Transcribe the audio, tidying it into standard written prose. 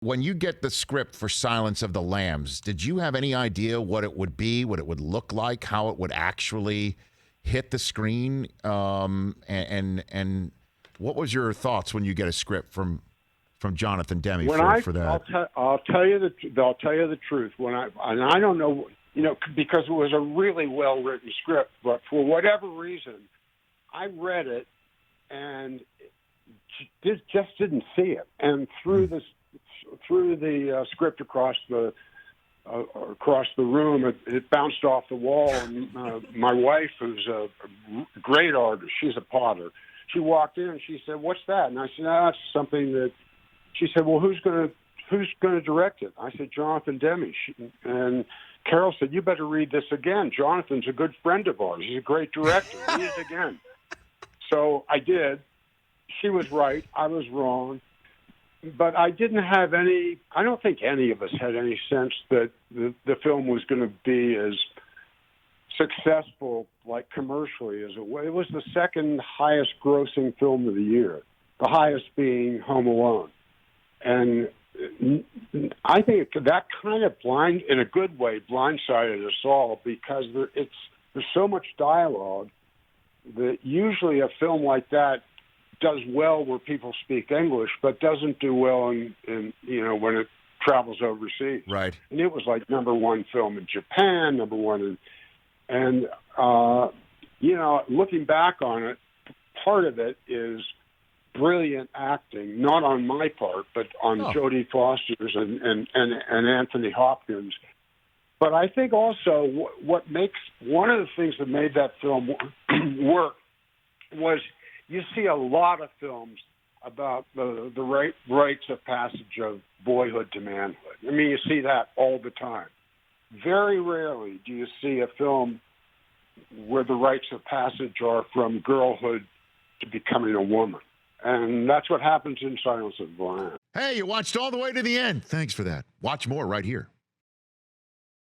when you get the script for Silence of the Lambs, did you have any idea what it would be, what it would look like, how it would actually hit the screen? And what was your thoughts when you get a script from Jonathan Demme for that? I'll tell you the truth. I don't know, because it was a really well written script, but for whatever reason, I read it and just didn't see it. And through the script across the room, it bounced off the wall. And my wife, who's a great artist, she's a potter. She walked in and she said, "What's that?" And I said, "No, that's something that." She said, "Well, who's going to direct it?" I said, "Jonathan Demme." And Carol said, "You better read this again. Jonathan's a good friend of ours. He's a great director. Read it again." So I did. She was right. I was wrong. But I didn't have I don't think any of us had any sense that the film was going to be as successful, like commercially, as it was. It was the second highest grossing film of the year, the highest being Home Alone. And I think that kind of in a good way, blindsided us all, because there's so much dialogue that usually a film like that does well where people speak English, but doesn't do well in when it travels overseas. Right. And it was like number one film in Japan, number one looking back on it, part of it is brilliant acting, not on my part, but on Jodie Foster's and Anthony Hopkins. But I think also one of the things that made that film work was you see a lot of films about the rites of passage of boyhood to manhood. I mean, you see that all the time. Very rarely do you see a film where the rites of passage are from girlhood to becoming a woman. And that's what happens in Silence of the Lambs. Hey, you watched all the way to the end. Thanks for that. Watch more right here.